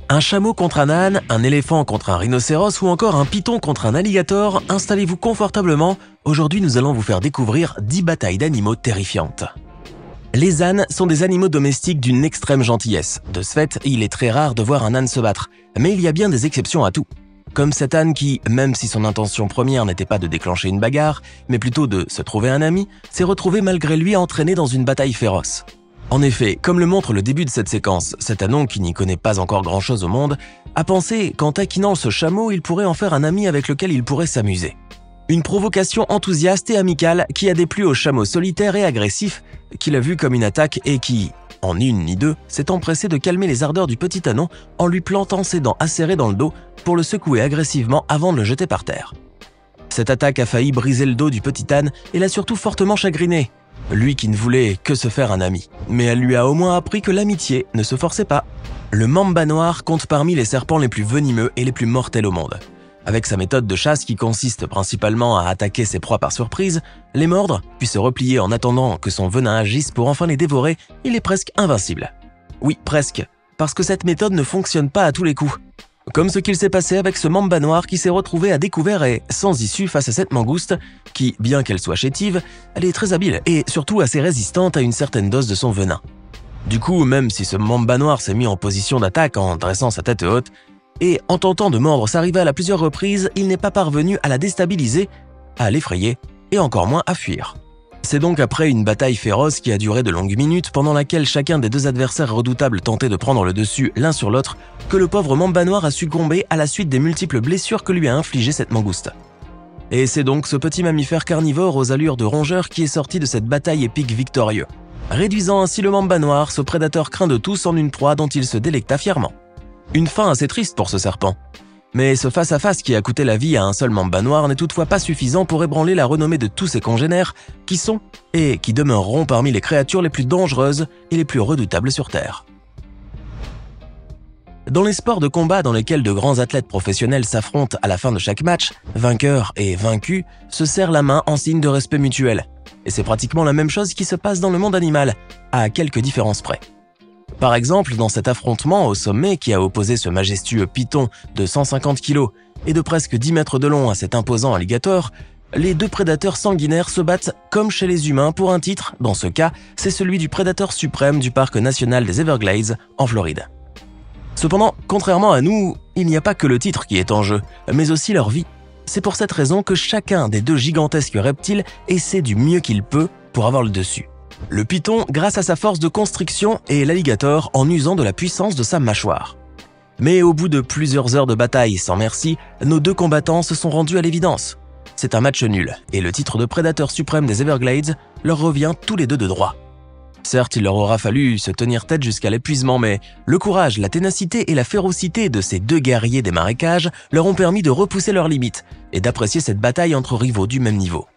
Un chameau contre un âne, un éléphant contre un rhinocéros ou encore un python contre un alligator, installez-vous confortablement. Aujourd'hui, nous allons vous faire découvrir 10 batailles d'animaux terrifiantes. Les ânes sont des animaux domestiques d'une extrême gentillesse. De ce fait, il est très rare de voir un âne se battre. Mais il y a bien des exceptions à tout. Comme cet âne qui, même si son intention première n'était pas de déclencher une bagarre, mais plutôt de se trouver un ami, s'est retrouvé malgré lui entraîné dans une bataille féroce. En effet, comme le montre le début de cette séquence, cet anon, qui n'y connaît pas encore grand-chose au monde, a pensé qu'en taquinant ce chameau, il pourrait en faire un ami avec lequel il pourrait s'amuser. Une provocation enthousiaste et amicale qui a déplu au chameau solitaire et agressif, qu'il a vu comme une attaque et qui, en ni une ni deux, s'est empressé de calmer les ardeurs du petit anon en lui plantant ses dents acérées dans le dos pour le secouer agressivement avant de le jeter par terre. Cette attaque a failli briser le dos du petit âne et l'a surtout fortement chagriné. Lui qui ne voulait que se faire un ami. Mais elle lui a au moins appris que l'amitié ne se forçait pas. Le mamba noir compte parmi les serpents les plus venimeux et les plus mortels au monde. Avec sa méthode de chasse qui consiste principalement à attaquer ses proies par surprise, les mordre, puis se replier en attendant que son venin agisse pour enfin les dévorer, il est presque invincible. Oui, presque, parce que cette méthode ne fonctionne pas à tous les coups. Comme ce qu'il s'est passé avec ce mamba noir qui s'est retrouvé à découvert et sans issue face à cette mangouste qui, bien qu'elle soit chétive, elle est très habile et surtout assez résistante à une certaine dose de son venin. Du coup, même si ce mamba noir s'est mis en position d'attaque en dressant sa tête haute et en tentant de mordre sa rivale à plusieurs reprises, il n'est pas parvenu à la déstabiliser, à l'effrayer et encore moins à fuir. C'est donc après une bataille féroce qui a duré de longues minutes, pendant laquelle chacun des deux adversaires redoutables tentait de prendre le dessus l'un sur l'autre, que le pauvre mamba noir a succombé à la suite des multiples blessures que lui a infligées cette mangouste. Et c'est donc ce petit mammifère carnivore aux allures de rongeur qui est sorti de cette bataille épique victorieux, réduisant ainsi le mamba noir, ce prédateur craint de tous, en une proie dont il se délecta fièrement. Une fin assez triste pour ce serpent. Mais ce face-à-face qui a coûté la vie à un seul mamba noir n'est toutefois pas suffisant pour ébranler la renommée de tous ses congénères qui sont et qui demeureront parmi les créatures les plus dangereuses et les plus redoutables sur Terre. Dans les sports de combat dans lesquels de grands athlètes professionnels s'affrontent à la fin de chaque match, vainqueurs et vaincus se serrent la main en signe de respect mutuel. Et c'est pratiquement la même chose qui se passe dans le monde animal, à quelques différences près. Par exemple, dans cet affrontement au sommet qui a opposé ce majestueux python de 150 kg et de presque 10 mètres de long à cet imposant alligator, les deux prédateurs sanguinaires se battent comme chez les humains pour un titre. Dans ce cas, c'est celui du prédateur suprême du parc national des Everglades en Floride. Cependant, contrairement à nous, il n'y a pas que le titre qui est en jeu, mais aussi leur vie. C'est pour cette raison que chacun des deux gigantesques reptiles essaie du mieux qu'il peut pour avoir le dessus. Le python grâce à sa force de constriction et l'alligator en usant de la puissance de sa mâchoire. Mais au bout de plusieurs heures de bataille sans merci, nos deux combattants se sont rendus à l'évidence. C'est un match nul et le titre de prédateur suprême des Everglades leur revient tous les deux de droit. Certes, il leur aura fallu se tenir tête jusqu'à l'épuisement, mais le courage, la ténacité et la férocité de ces deux guerriers des marécages leur ont permis de repousser leurs limites et d'apprécier cette bataille entre rivaux du même niveau.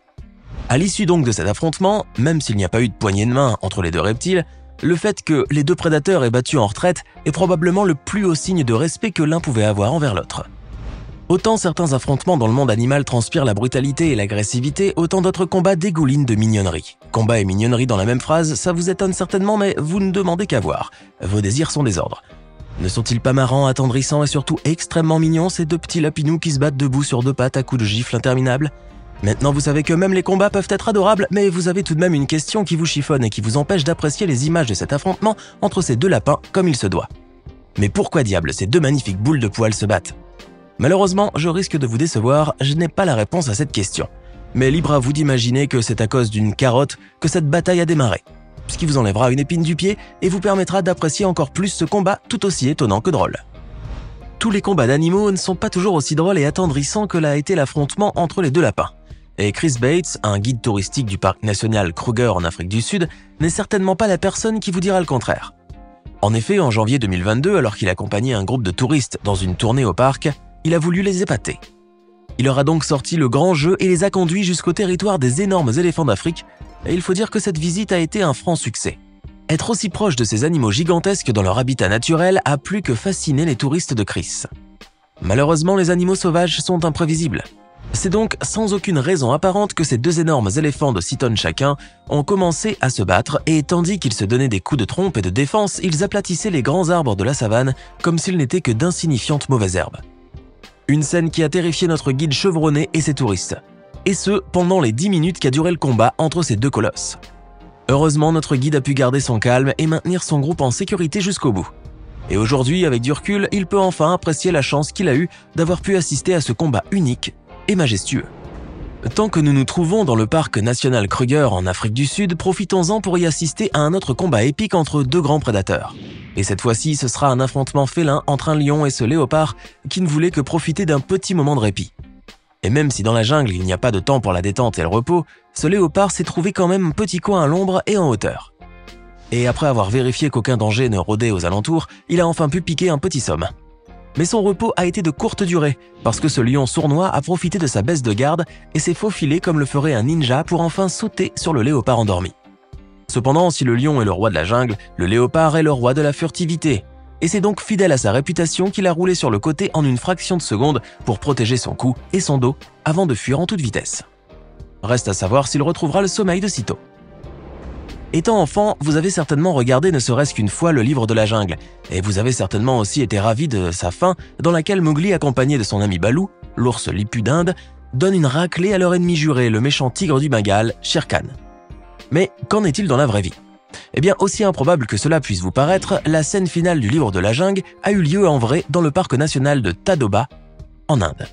À l'issue donc de cet affrontement, même s'il n'y a pas eu de poignée de main entre les deux reptiles, le fait que les deux prédateurs aient battu en retraite est probablement le plus haut signe de respect que l'un pouvait avoir envers l'autre. Autant certains affrontements dans le monde animal transpirent la brutalité et l'agressivité, autant d'autres combats dégoulinent de mignonnerie. Combat et mignonnerie dans la même phrase, ça vous étonne certainement, mais vous ne demandez qu'à voir. Vos désirs sont des ordres. Ne sont-ils pas marrants, attendrissants et surtout extrêmement mignons, ces deux petits lapinous qui se battent debout sur deux pattes à coups de gifles interminables ? Maintenant, vous savez que même les combats peuvent être adorables, mais vous avez tout de même une question qui vous chiffonne et qui vous empêche d'apprécier les images de cet affrontement entre ces deux lapins comme il se doit. Mais pourquoi diable ces deux magnifiques boules de poils se battent ? Malheureusement, je risque de vous décevoir, je n'ai pas la réponse à cette question. Mais libre à vous d'imaginer que c'est à cause d'une carotte que cette bataille a démarré. Ce qui vous enlèvera une épine du pied et vous permettra d'apprécier encore plus ce combat tout aussi étonnant que drôle. Tous les combats d'animaux ne sont pas toujours aussi drôles et attendrissants que l'a été l'affrontement entre les deux lapins. Et Chris Bates, un guide touristique du parc national Kruger en Afrique du Sud, n'est certainement pas la personne qui vous dira le contraire. En effet, en janvier 2022, alors qu'il accompagnait un groupe de touristes dans une tournée au parc, il a voulu les épater. Il leur a donc sorti le grand jeu et les a conduits jusqu'au territoire des énormes éléphants d'Afrique, et il faut dire que cette visite a été un franc succès. Être aussi proche de ces animaux gigantesques dans leur habitat naturel a plus que fasciné les touristes de Chris. Malheureusement, les animaux sauvages sont imprévisibles. C'est donc sans aucune raison apparente que ces deux énormes éléphants de 6 tonnes chacun ont commencé à se battre et tandis qu'ils se donnaient des coups de trompe et de défense, ils aplatissaient les grands arbres de la savane comme s'ils n'étaient que d'insignifiantes mauvaises herbes. Une scène qui a terrifié notre guide chevronné et ses touristes. Et ce, pendant les 10 minutes qu'a duré le combat entre ces deux colosses. Heureusement, notre guide a pu garder son calme et maintenir son groupe en sécurité jusqu'au bout. Et aujourd'hui, avec du recul, il peut enfin apprécier la chance qu'il a eue d'avoir pu assister à ce combat unique et majestueux. Tant que nous nous trouvons dans le parc national Kruger en Afrique du Sud, profitons-en pour y assister à un autre combat épique entre deux grands prédateurs. Et cette fois-ci, ce sera un affrontement félin entre un lion et ce léopard qui ne voulait que profiter d'un petit moment de répit. Et même si dans la jungle il n'y a pas de temps pour la détente et le repos, ce léopard s'est trouvé quand même un petit coin à l'ombre et en hauteur. Et après avoir vérifié qu'aucun danger ne rôdait aux alentours, il a enfin pu piquer un petit somme. Mais son repos a été de courte durée, parce que ce lion sournois a profité de sa baisse de garde et s'est faufilé comme le ferait un ninja pour enfin sauter sur le léopard endormi. Cependant, si le lion est le roi de la jungle, le léopard est le roi de la furtivité. Et c'est donc fidèle à sa réputation qu'il a roulé sur le côté en une fraction de seconde pour protéger son cou et son dos avant de fuir en toute vitesse. Reste à savoir s'il retrouvera le sommeil de sitôt. Étant enfant, vous avez certainement regardé ne serait-ce qu'une fois le livre de la jungle, et vous avez certainement aussi été ravi de sa fin dans laquelle Mowgli, accompagné de son ami Baloo, l'ours lipu d'Inde, donne une raclée à leur ennemi juré, le méchant tigre du Bengale, Shere Khan. Mais qu'en est-il dans la vraie vie? Eh bien, aussi improbable que cela puisse vous paraître, la scène finale du livre de la jungle a eu lieu en vrai dans le parc national de Tadoba, en Inde.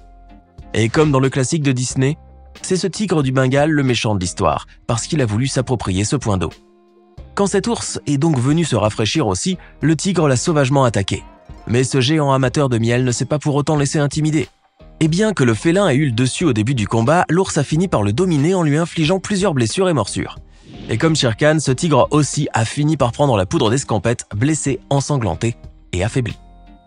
Et comme dans le classique de Disney, c'est ce tigre du Bengale le méchant de l'histoire, parce qu'il a voulu s'approprier ce point d'eau. Quand cet ours est donc venu se rafraîchir aussi, le tigre l'a sauvagement attaqué. Mais ce géant amateur de miel ne s'est pas pour autant laissé intimider. Et bien que le félin ait eu le dessus au début du combat, l'ours a fini par le dominer en lui infligeant plusieurs blessures et morsures. Et comme Shere Khan, ce tigre aussi a fini par prendre la poudre d'escampette, blessé, ensanglanté et affaibli.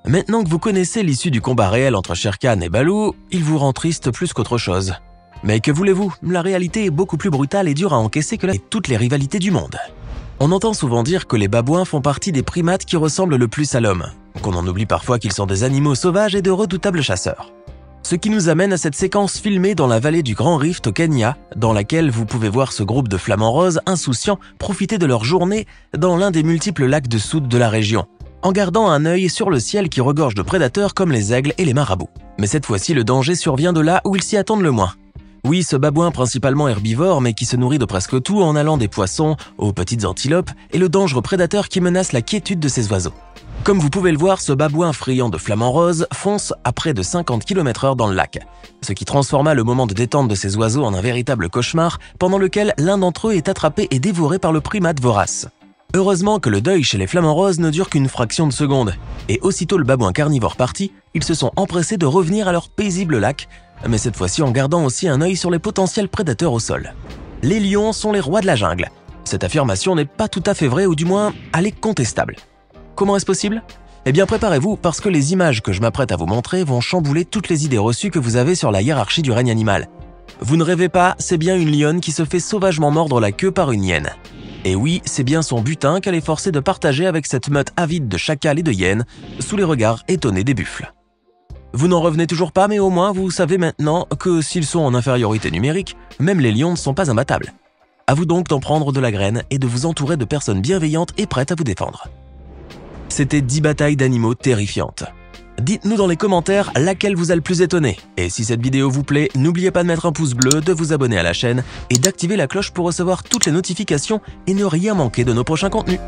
Maintenant que vous connaissez l'issue du combat réel entre Shere Khan et Baloo, il vous rend triste plus qu'autre chose. Mais que voulez-vous, la réalité est beaucoup plus brutale et dure à encaisser que toutes les rivalités du monde. On entend souvent dire que les babouins font partie des primates qui ressemblent le plus à l'homme, qu'on en oublie parfois qu'ils sont des animaux sauvages et de redoutables chasseurs. Ce qui nous amène à cette séquence filmée dans la vallée du Grand Rift au Kenya, dans laquelle vous pouvez voir ce groupe de flamants roses insouciants profiter de leur journée dans l'un des multiples lacs de soude de la région, en gardant un œil sur le ciel qui regorge de prédateurs comme les aigles et les marabouts. Mais cette fois-ci, le danger survient de là où ils s'y attendent le moins. Oui, ce babouin principalement herbivore mais qui se nourrit de presque tout en allant des poissons aux petites antilopes est le dangereux prédateur qui menace la quiétude de ces oiseaux. Comme vous pouvez le voir, ce babouin friand de flamants roses fonce à près de 50 km/h dans le lac, ce qui transforma le moment de détente de ces oiseaux en un véritable cauchemar pendant lequel l'un d'entre eux est attrapé et dévoré par le primate vorace. Heureusement que le deuil chez les flamants roses ne dure qu'une fraction de seconde, et aussitôt le babouin carnivore parti, ils se sont empressés de revenir à leur paisible lac, mais cette fois-ci en gardant aussi un œil sur les potentiels prédateurs au sol. Les lions sont les rois de la jungle. Cette affirmation n'est pas tout à fait vraie, ou du moins, elle est contestable. Comment est-ce possible? Eh bien préparez-vous, parce que les images que je m'apprête à vous montrer vont chambouler toutes les idées reçues que vous avez sur la hiérarchie du règne animal. Vous ne rêvez pas, c'est bien une lionne qui se fait sauvagement mordre la queue par une hyène. Et oui, c'est bien son butin qu'elle est forcée de partager avec cette meute avide de chacals et de hyènes, sous les regards étonnés des buffles. Vous n'en revenez toujours pas, mais au moins vous savez maintenant que s'ils sont en infériorité numérique, même les lions ne sont pas imbattables. À vous donc d'en prendre de la graine et de vous entourer de personnes bienveillantes et prêtes à vous défendre. C'était 10 batailles d'animaux terrifiantes. Dites-nous dans les commentaires laquelle vous a le plus étonné. Et si cette vidéo vous plaît, n'oubliez pas de mettre un pouce bleu, de vous abonner à la chaîne et d'activer la cloche pour recevoir toutes les notifications et ne rien manquer de nos prochains contenus.